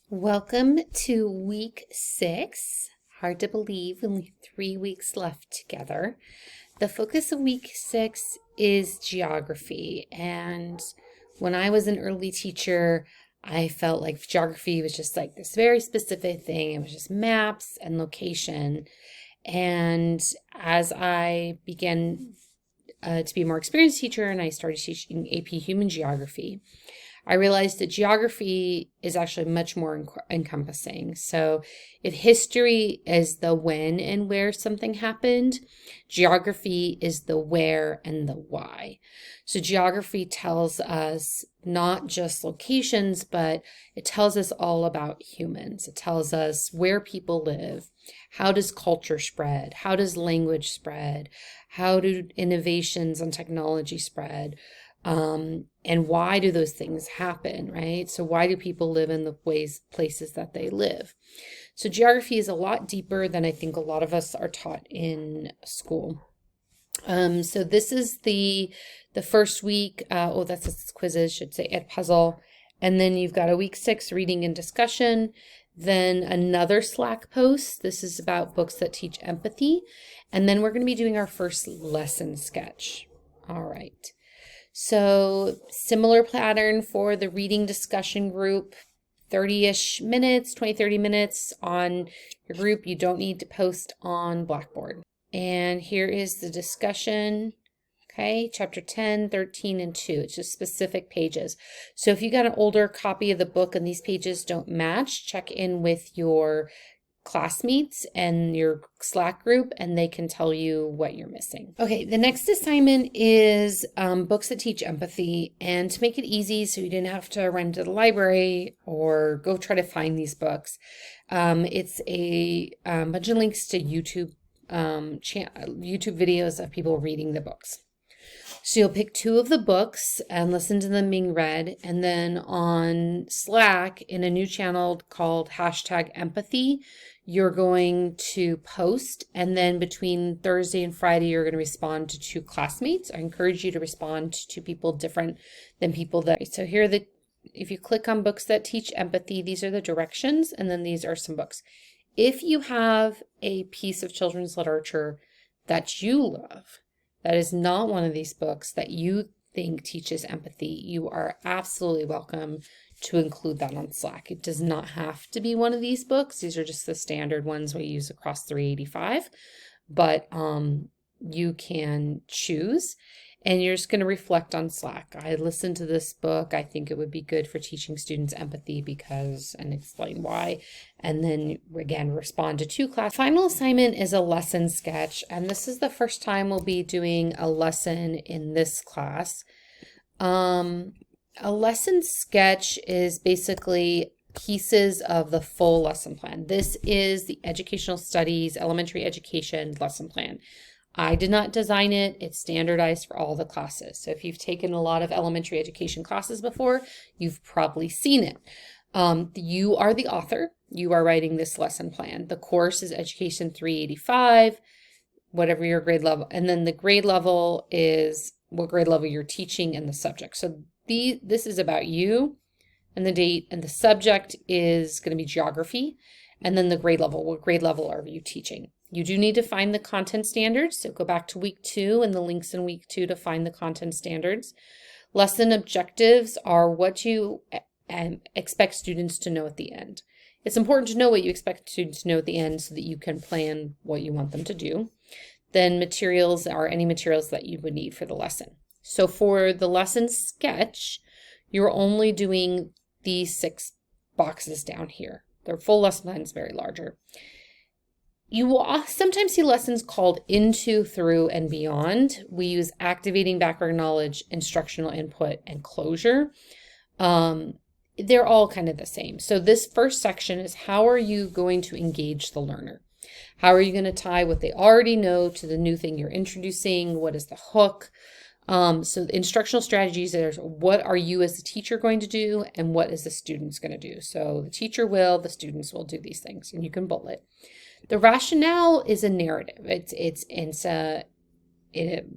Welcome to week 6. Hard to believe, only 3 weeks left together. The focus of week 6 is geography. And when I was an early teacher, I felt like geography was just like this very specific thing. It was just maps and location. And as I began to be a more experienced teacher and I started teaching AP Human Geography, I realized that geography is actually much more encompassing. So if history is the when and where something happened, geography is the where and the why. So geography tells us not just locations, but it tells us all about humans. It tells us where people live. How does culture spread? How does language spread? How do innovations and technology spread? And why do those things happen, right? So why do people live in the places that they live? So geography is a lot deeper than I think a lot of us are taught in school. So this is the first week. That's a quizzes, should say Ed Puzzle. And then you've got a week 6 reading and discussion. Then another Slack post. This is about books that teach empathy. And then we're going to be doing our first lesson sketch. All right. So similar pattern for the reading discussion group, 30-ish minutes, 20, 30 minutes on your group. You don't need to post on Blackboard. And here is the discussion. Okay, chapter 10, 13, and 2. It's just specific pages. So if you got an older copy of the book and these pages don't match, check in with your classmates and your Slack group, and they can tell you what you're missing. Okay, the next assignment is books that teach empathy. And to make it easy so you didn't have to run to the library or go try to find these books, it's a bunch of links to YouTube videos of people reading the books. So you'll pick 2 of the books and listen to them being read. And then on Slack, in a new channel called #empathy, you're going to post. And then between Thursday and Friday, you're going to respond to 2 classmates. I encourage you to respond to people different than people that. So here are if you click on books that teach empathy, these are the directions. And then these are some books. If you have a piece of children's literature that you love, that is not one of these books that you think teaches empathy, you are absolutely welcome to include that on Slack. It does not have to be one of these books. These are just the standard ones we use across 385, but you can choose. And you're just going to reflect on Slack. I listened to this book. I think it would be good for teaching students empathy because, and explain why. And then again, respond to 2 class. Final assignment is a lesson sketch. And this is the first time we'll be doing a lesson in this class. A lesson sketch is basically pieces of the full lesson plan. This is the Educational Studies Elementary Education lesson plan. I did not design it. It's standardized for all the classes. So if you've taken a lot of elementary education classes before, you've probably seen it. You are the author. You are writing this lesson plan. The course is Education 385, whatever your grade level. And then the grade level is what grade level you're teaching and the subject. So this is about you and the date, and the subject is going to be geography. And then the grade level, what grade level are you teaching? You do need to find the content standards, so go back to week 2 and the links in week 2 to find the content standards. Lesson objectives are what you expect students to know at the end. It's important to know what you expect students to know at the end so that you can plan what you want them to do. Then materials are any materials that you would need for the lesson. So for the lesson sketch, you're only doing these 6 boxes down here. Their full lesson plan is very larger. You will sometimes see lessons called Into, Through, and Beyond. We use activating background knowledge, instructional input, and closure. They're all kind of the same. So this first section is how are you going to engage the learner? How are you going to tie what they already know to the new thing you're introducing? What is the hook? So the instructional strategies are what are you as the teacher going to do and what is the students going to do? So the teacher will, the students will do these things, and you can bullet. The rationale is a narrative. It's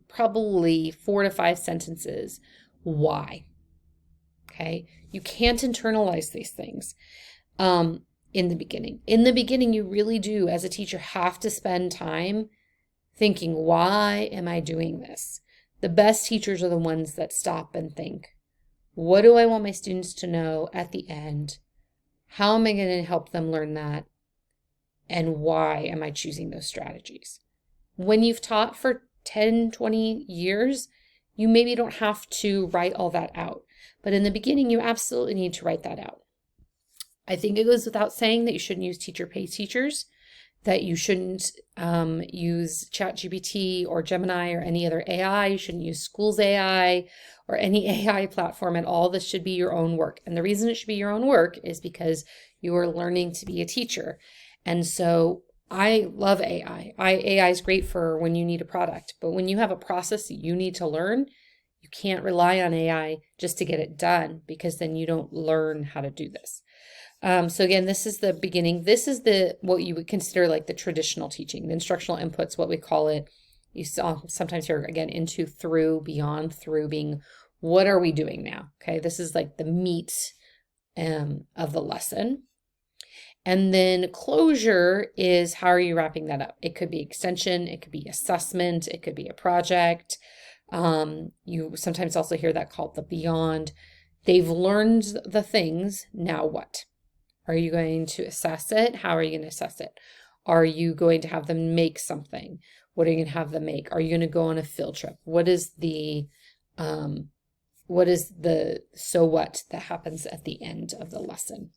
probably 4 to 5 sentences. Why? Okay. You can't internalize these things. in the beginning. In the beginning, you really do, as a teacher, have to spend time thinking, why am I doing this? The best teachers are the ones that stop and think, what do I want my students to know at the end? How am I going to help them learn that? And why am I choosing those strategies? When you've taught for 10, 20 years, you maybe don't have to write all that out. But in the beginning, you absolutely need to write that out. I think it goes without saying that you shouldn't use teacher pay teachers, that you shouldn't use ChatGPT or Gemini or any other AI. You shouldn't use schools AI or any AI platform at all. This should be your own work. And the reason it should be your own work is because you are learning to be a teacher. And so I love AI. AI is great for when you need a product, but when you have a process that you need to learn, you can't rely on AI just to get it done, because then you don't learn how to do this. So again, this is the beginning. This is what you would consider like the traditional teaching, the instructional inputs, what we call it. You saw sometimes hear again into, through, beyond, through being, what are we doing now? Okay, this is like the meat of the lesson. And then closure is, how are you wrapping that up? It could be extension, it could be assessment, it could be a project. You sometimes also hear that called the beyond. They've learned the things, now what? Are you going to assess it? How are you going to assess it? Are you going to have them make something? What are you going to have them make? Are you going to go on a field trip? What is the so what that happens at the end of the lesson?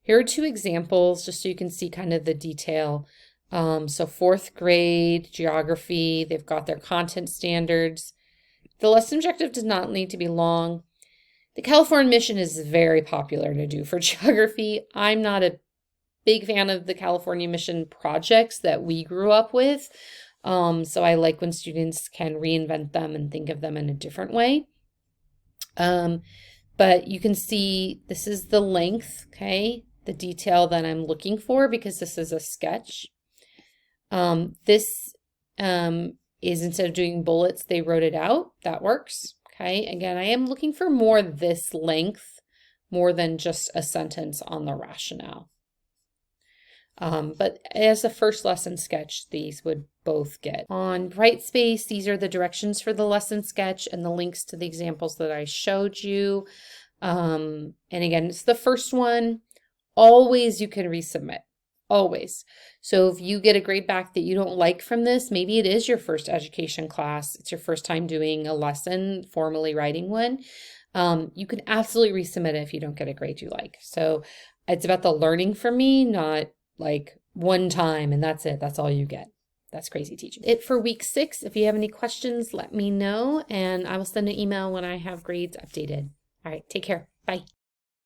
Here are two examples just so you can see kind of the detail. So fourth grade geography, they've got their content standards. The lesson objective does not need to be long. The California mission is very popular to do for geography. I'm not a big fan of the California mission projects that we grew up with. So I like when students can reinvent them and think of them in a different way. But you can see this is the length, okay? The detail that I'm looking for, because this is a sketch. This is, instead of doing bullets, they wrote it out. That works. Okay, again, I am looking for more this length, more than just a sentence on the rationale. But as a first lesson sketch, these would both get. On Brightspace, these are the directions for the lesson sketch and the links to the examples that I showed you. And again, it's the first one. Always you can resubmit. Always. So if you get a grade back that you don't like from this, maybe it is your first education class, it's your first time doing a lesson, formally writing one, you can absolutely resubmit it if you don't get a grade you like. So it's about the learning for me, not like one time and that's it. That's all you get. That's crazy teaching. It for week 6. If you have any questions, let me know, and I will send an email when I have grades updated. All right, take care. Bye.